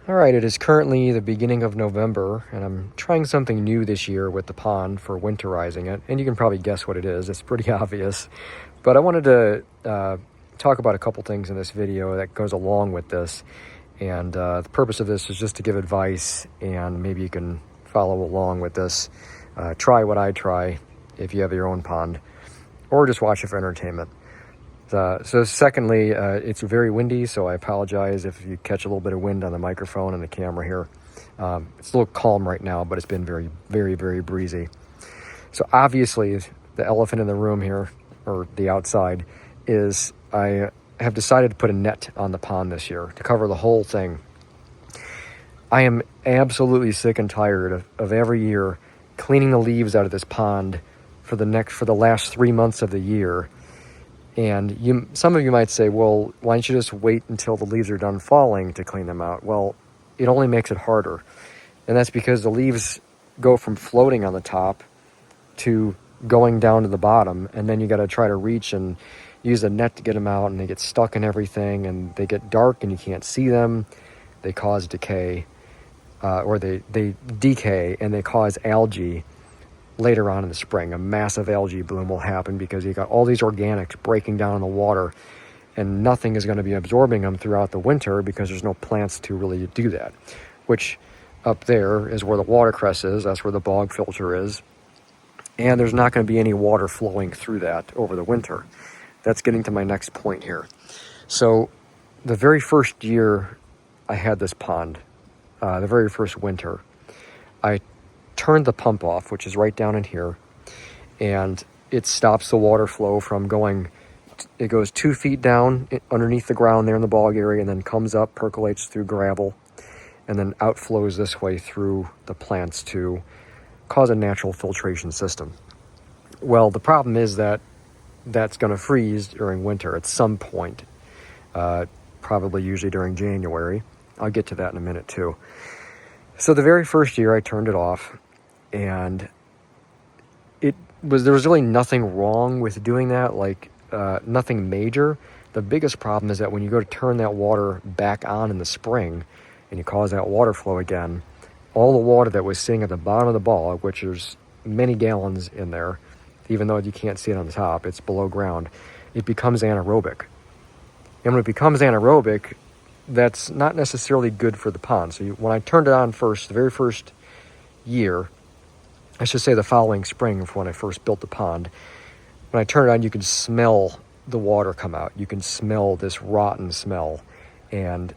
All right, it is currently the beginning of November, and I'm trying something new this year with the pond for winterizing it, and you can probably guess what it is. It's pretty obvious, but I wanted to talk about a couple things in this video that goes along with this, and the purpose of this is just to give advice, and maybe you can follow along with this. Try what I try if you have your own pond, or just watch it for entertainment. So secondly, it's very windy, so I apologize if you catch a little bit of wind on the microphone and the camera here. It's a little calm right now, but it's been very, very, very breezy. So obviously, the elephant in the room here, or the outside, is I have decided to put a net on the pond this year to cover the whole thing. I am absolutely sick and tired of every year cleaning the leaves out of this pond for the last 3 months of the year. And some of you might say, well, why don't you just wait until the leaves are done falling to clean them out? Well, it only makes it harder. And that's because the leaves go from floating on the top to going down to the bottom. And then you got to try to reach and use a net to get them out. And they get stuck in everything. And they get dark and you can't see them. They cause decay. Or they decay and they cause algae. Later on in the spring, a massive algae bloom will happen because you got all these organics breaking down in the water, and nothing is going to be absorbing them throughout the winter because there's no plants to really do that. Which up there is where the watercress is, that's where the bog filter is, and there's not going to be any water flowing through that over the winter. That's getting to my next point here. So the very first year I had this pond, the very first winter, I turned the pump off, which is right down in here, and it stops the water flow from going. It goes 2 feet down underneath the ground there in the bog area, and then comes up, percolates through gravel, and then outflows this way through the plants to cause a natural filtration system. Well, the problem is that that's going to freeze during winter at some point, probably usually during January. I'll get to that in a minute too. So the very first year I turned it off, and there was really nothing wrong with doing that, like nothing major. The biggest problem is that when you go to turn that water back on in the spring and you cause that water flow again, all the water that was sitting at the bottom of the bog, which there's many gallons in there, even though you can't see it on the top, it's below ground, it becomes anaerobic. And when it becomes anaerobic, that's not necessarily good for the pond. So when I turned it on first, the very first year, I should say the following spring from when I first built the pond, when I turned it on, you could smell the water come out. You can smell this rotten smell. And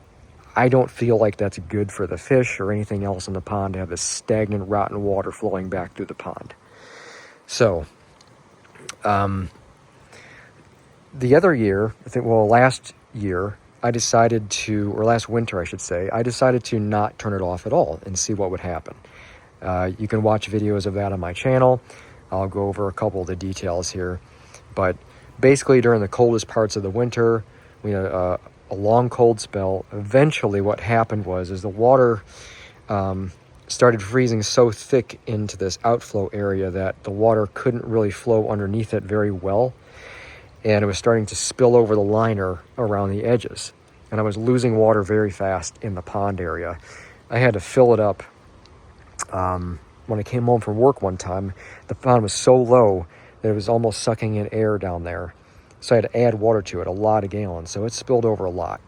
I don't feel like that's good for the fish or anything else in the pond to have this stagnant, rotten water flowing back through the pond. So, the other year, last year, last winter, I should say, I decided to not turn it off at all and see what would happen. You can watch videos of that on my channel. I'll go over a couple of the details here. But basically, during the coldest parts of the winter, we had a long cold spell. Eventually, what happened is the water started freezing so thick into this outflow area that the water couldn't really flow underneath it very well. And it was starting to spill over the liner around the edges. And I was losing water very fast in the pond area. I had to fill it up. When I came home from work one time, the pond was so low that it was almost sucking in air down there. So I had to add water to it, a lot of gallons. So it spilled over a lot.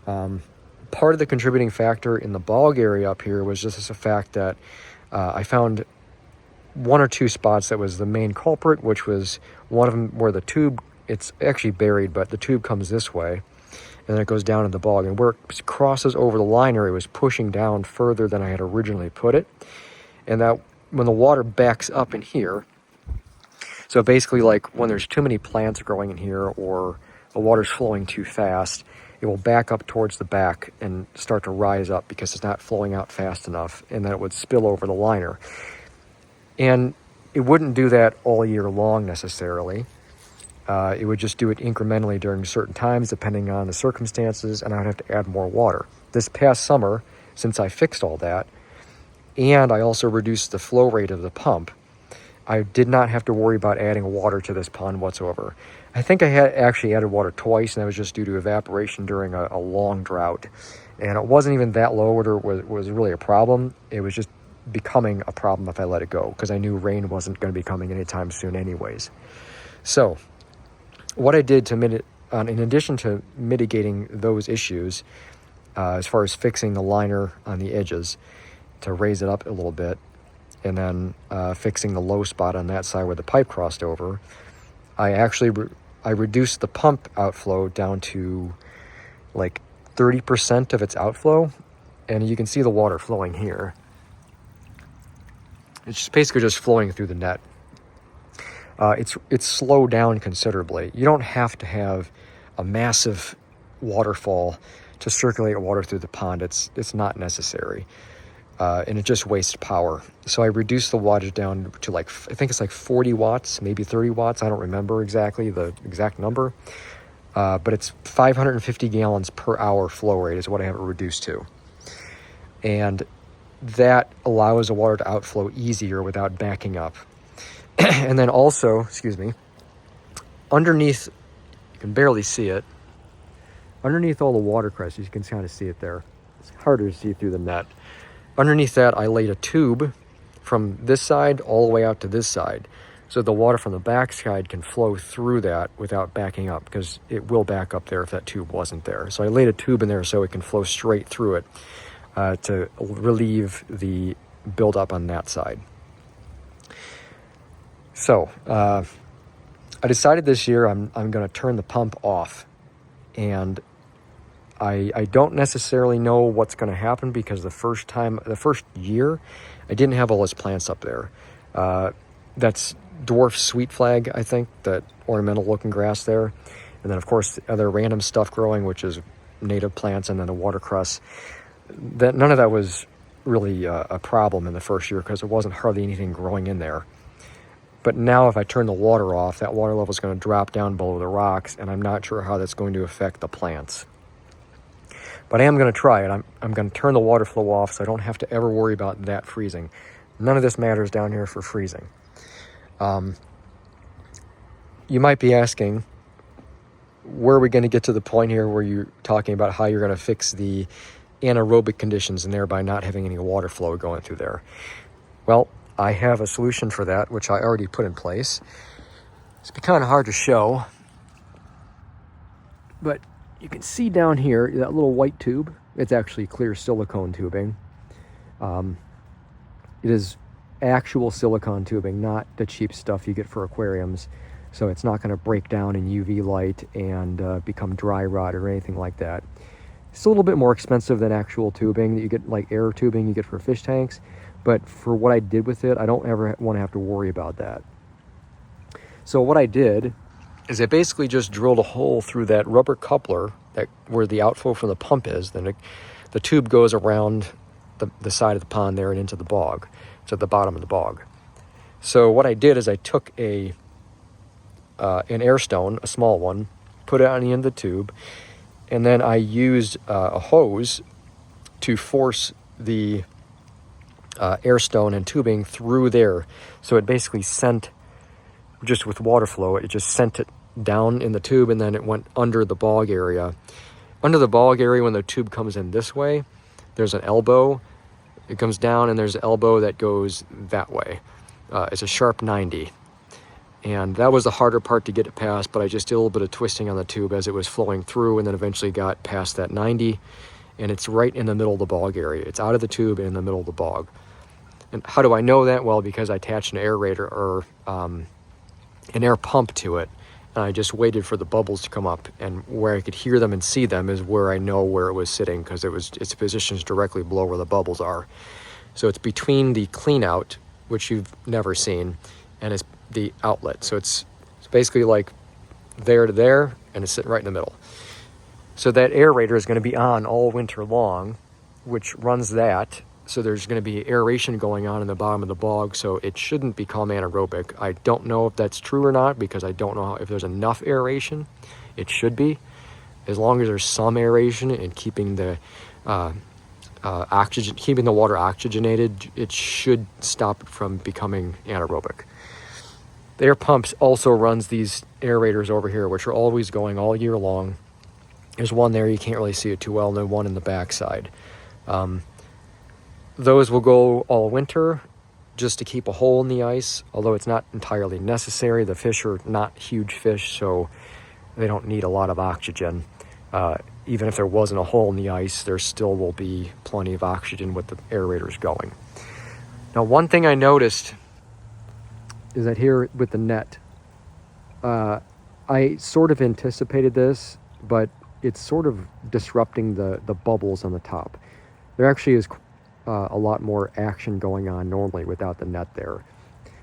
Part of the contributing factor in the bog area up here was just the fact that I found one or two spots that was the main culprit, which was one of them where the tube, it's actually buried, but the tube comes this way and then it goes down in the bog, and where it crosses over the liner, it was pushing down further than I had originally put it. And that when the water backs up in here, so basically like when there's too many plants growing in here or the water's flowing too fast, it will back up towards the back and start to rise up because it's not flowing out fast enough, and then it would spill over the liner. And it wouldn't do that all year long necessarily. It would just do it incrementally during certain times depending on the circumstances, and I would have to add more water. This past summer, since I fixed all that, and I also reduced the flow rate of the pump, I did not have to worry about adding water to this pond whatsoever. I think I had actually added water twice, and that was just due to evaporation during a long drought. And it wasn't even that low where it was really a problem. It was just becoming a problem if I let it go, because I knew rain wasn't going to be coming anytime soon anyways. So what I did in addition to mitigating those issues, as far as fixing the liner on the edges to raise it up a little bit, and then fixing the low spot on that side where the pipe crossed over, I actually I reduced the pump outflow down to like 30% of its outflow, and you can see the water flowing here. It's basically just flowing through the net. It's slowed down considerably. You don't have to have a massive waterfall to circulate water through the pond. It's not necessary, and it just wastes power. So I reduced the wattage down to I think it's like 40 watts, maybe 30 watts. I don't remember exactly the exact number, but it's 550 gallons per hour flow rate is what I have it reduced to. And that allows the water to outflow easier without backing up. And then also, underneath, you can barely see it, underneath all the watercress, you can kind of see it there. It's harder to see through the net. Underneath that, I laid a tube from this side all the way out to this side, so the water from the back side can flow through that without backing up, because it will back up there if that tube wasn't there. So I laid a tube in there so it can flow straight through it, to relieve the buildup on that side. So I decided this year I'm going to turn the pump off, and I don't necessarily know what's going to happen, because the first year I didn't have all those plants up there. That's dwarf sweet flag, I think, that ornamental looking grass there, and then of course the other random stuff growing, which is native plants, and then the watercress. That none of that was really a problem in the first year, because there wasn't hardly anything growing in there. But now if I turn the water off, that water level is going to drop down below the rocks, and I'm not sure how that's going to affect the plants. But I am going to try it. I'm going to turn the water flow off so I don't have to ever worry about that freezing. None of this matters down here for freezing. You might be asking, where are we going to get to the point here where you're talking about how you're going to fix the anaerobic conditions and thereby not having any water flow going through there? Well, I have a solution for that, which I already put in place. It's kind of hard to show, but you can see down here that little white tube. It's actually clear silicone tubing. It is actual silicone tubing, not the cheap stuff you get for aquariums. So it's not going to break down in UV light and become dry rot or anything like that. It's a little bit more expensive than actual tubing that you get, like air tubing you get for fish tanks. But for what I did with it, I don't ever want to have to worry about that. So what I did is I basically just drilled a hole through that rubber coupler where the outflow from the pump is. Then the tube goes around the side of the pond there and into the bog. It's at the bottom of the bog. So what I did is I took an air stone, a small one, put it on the end of the tube, and then I used a hose to force the air stone and tubing through there. So it basically sent, just with water flow, it just sent it down in the tube, and then it went under the bog area. Under the bog area, when the tube comes in this way, there's an elbow. It comes down, and there's an elbow that goes that way. It's a sharp 90. And that was the harder part to get it past, but I just did a little bit of twisting on the tube as it was flowing through, and then eventually got past that 90. And it's right in the middle of the bog area. It's out of the tube and in the middle of the bog. And how do I know that? Well, because I attached an aerator or an air pump to it, and I just waited for the bubbles to come up, and where I could hear them and see them is where I know where it was sitting, because its position's directly below where the bubbles are. So it's between the clean out, which you've never seen, and it's the outlet. So it's basically like there to there, and it's sitting right in the middle. So that aerator is going to be on all winter long, which runs that. So there's going to be aeration going on in the bottom of the bog, so it shouldn't become anaerobic. I don't know if that's true or not, because I don't know if there's enough aeration. It should be. As long as there's some aeration and keeping the keeping the water oxygenated, it should stop it from becoming anaerobic. The air pumps also runs these aerators over here, which are always going all year long. There's one there, you can't really see it too well, and then one in the backside. Those will go all winter just to keep a hole in the ice, although it's not entirely necessary. The fish are not huge fish, so they don't need a lot of oxygen. Even if there wasn't a hole in the ice, there still will be plenty of oxygen with the aerators going. Now, one thing I noticed is that here with the net, I sort of anticipated this, but it's sort of disrupting the bubbles on the top. There actually is a lot more action going on normally without the net there.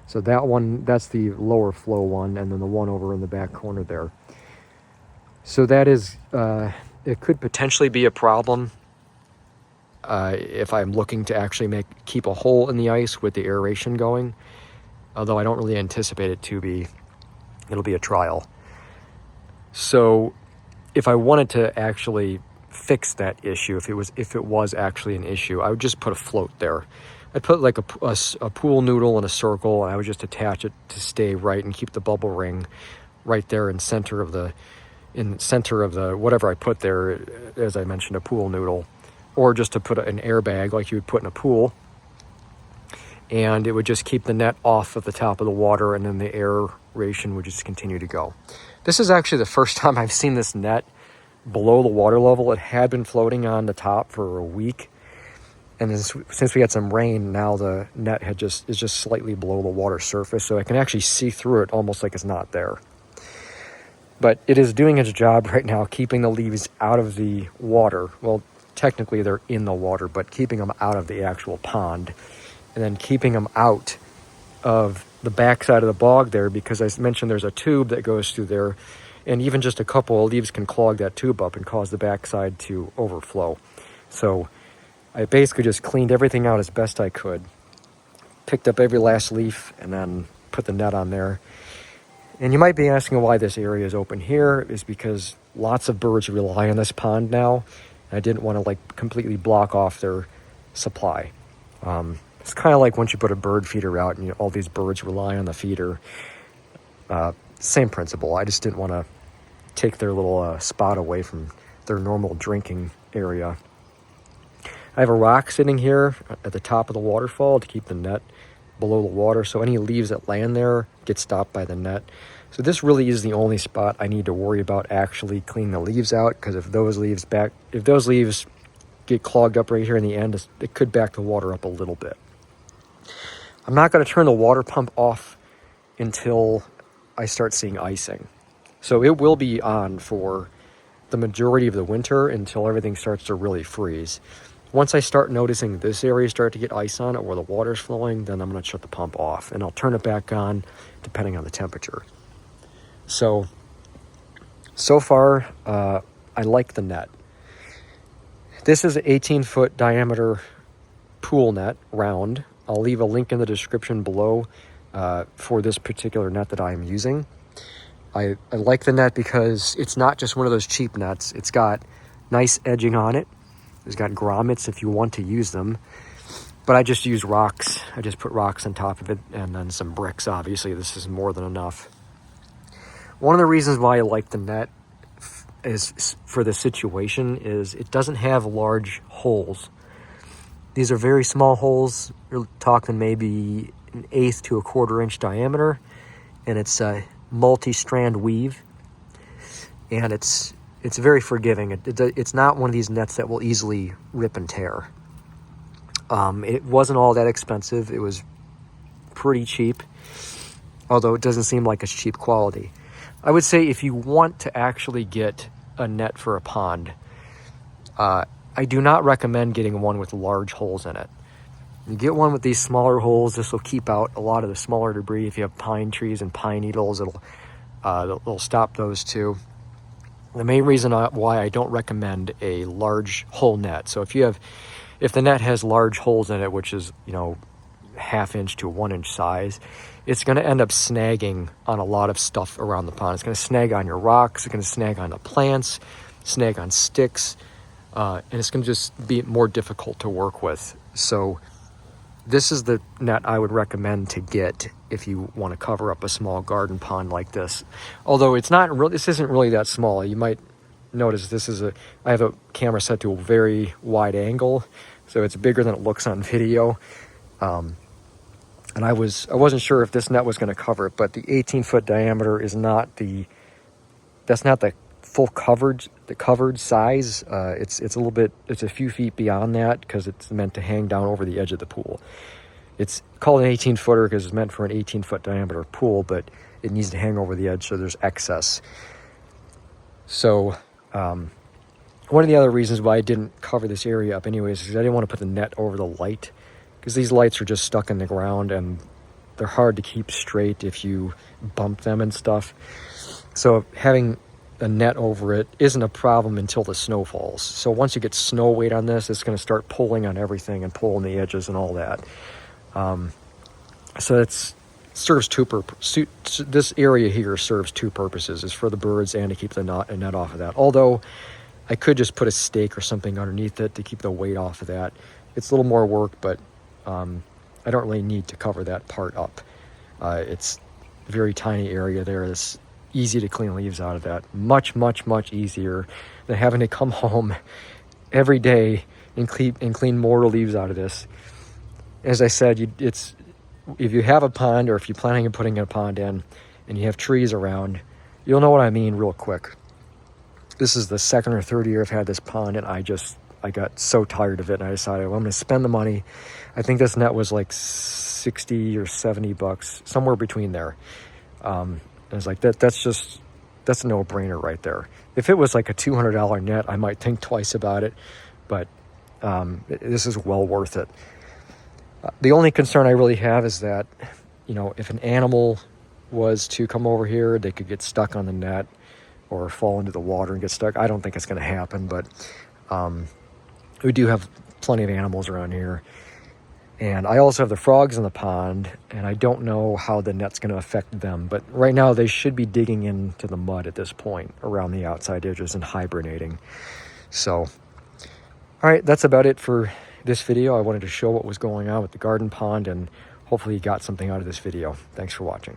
So that one, that's the lower flow one, and then the one over in the back corner there. So that is, it could potentially be a problem if I'm looking to actually keep a hole in the ice with the aeration going, although I don't really anticipate it to be. It'll be a trial. So if I wanted to actually fix that issue, if it was actually an issue, I would just put a float there. I'd put like a pool noodle in a circle, and I would just attach it to stay right and keep the bubble ring right there in center of the whatever I put there, as I mentioned, a pool noodle, or just to put an airbag like you would put in a pool, and it would just keep the net off of the top of the water, and then the aeration would just continue to go. This is actually the first time I've seen this net below the water level. It had been floating on the top for a week, and since we had some rain, now the net is just slightly below the water surface, so I can actually see through it almost like it's not there. But it is doing its job right now, keeping the leaves out of the water. Well, technically they're in the water, but keeping them out of the actual pond, and then keeping them out of the backside of the bog there, because I mentioned there's a tube that goes through there, and even just a couple of leaves can clog that tube up and cause the backside to overflow. So I basically just cleaned everything out as best I could, picked up every last leaf, and then put the net on there. And you might be asking why this area is open here. Is because lots of birds rely on this pond now. I didn't want to completely block off their supply. It's kind of like once you put a bird feeder out and all these birds rely on the feeder. Same principle. I just didn't want to take their little spot away from their normal drinking area. I have a rock sitting here at the top of the waterfall to keep the net below the water, so any leaves that land there get stopped by the net. So this really is the only spot I need to worry about actually cleaning the leaves out, because if those leaves get clogged up right here in the end, it could back the water up a little bit. I'm not going to turn the water pump off until I start seeing icing. So it will be on for the majority of the winter until everything starts to really freeze. Once I start noticing this area start to get ice on it where the water's flowing, then I'm going to shut the pump off, and I'll turn it back on depending on the temperature. So far, I like the net. This is an 18-foot diameter pool net, round. I'll leave a link in the description below for this particular net that I am using. I like the net because it's not just one of those cheap nets. It's got nice edging on it. It's got grommets if you want to use them. But I just use rocks. I just put rocks on top of it, and then some bricks. Obviously, this is more than enough. One of the reasons why I like the net is for the situation is it doesn't have large holes. These are very small holes. You're talking maybe an 1/8 to a 1/4 inch diameter, and it's a multi-strand weave, and it's very forgiving. It's not one of these nets that will easily rip and tear. It wasn't all that expensive. It was pretty cheap, although it doesn't seem like it's cheap quality. I would say if you want to actually get a net for a pond, I do not recommend getting one with large holes in it. You get one with these smaller holes. This will keep out a lot of the smaller debris. If you have pine trees and pine needles, it'll stop those too. The main reason why I don't recommend a large hole net. So if the net has large holes in it, which is 1/2 inch to 1 inch size, it's going to end up snagging on a lot of stuff around the pond. It's going to snag on your rocks. It's going to snag on the plants, snag on sticks, and it's going to just be more difficult to work with. So this is the net I would recommend to get if you want to cover up a small garden pond like this. Although this isn't really that small. You might notice I have a camera set to a very wide angle, so it's bigger than it looks on video. And I wasn't sure if this net was going to cover it, but the 18-foot diameter is not that's not the full covered size. It's a few feet beyond that because it's meant to hang down over the edge of the pool. It's called an 18-footer because it's meant for an 18-foot diameter pool, but it needs to hang over the edge so there's excess. So one of the other reasons why I didn't cover this area up anyways is because I didn't want to put the net over the light, because these lights are just stuck in the ground and they're hard to keep straight if you bump them and stuff. So having a net over it isn't a problem until the snow falls. So once you get snow weight on this, it's going to start pulling on everything and pulling the edges and all that. So serves this area here serves two purposes. It's for the birds and to keep the net off of that. Although I could just put a stake or something underneath it to keep the weight off of that. It's a little more work, but I don't really need to cover that part up. It's a very tiny area there. It's easy to clean leaves out of that. Much, much, much easier than having to come home every day and clean more leaves out of this. As I said, if you have a pond, or if you're planning on putting a pond in and you have trees around, you'll know what I mean real quick. This is the second or third year I've had this pond, and I got so tired of it, and I decided, well, I'm going to spend the money. I think this net was like 60 or 70 bucks, somewhere between there. I was like, that's a no-brainer right there. If it was like a $200 net, I might think twice about it, but this is well worth it. The only concern I really have is that, if an animal was to come over here, they could get stuck on the net or fall into the water and get stuck. I don't think it's going to happen, but we do have plenty of animals around here. And I also have the frogs in the pond, and I don't know how the net's going to affect them. But right now they should be digging into the mud at this point around the outside edges and hibernating. So, all right, that's about it for this video. I wanted to show what was going on with the garden pond, and hopefully you got something out of this video. Thanks for watching.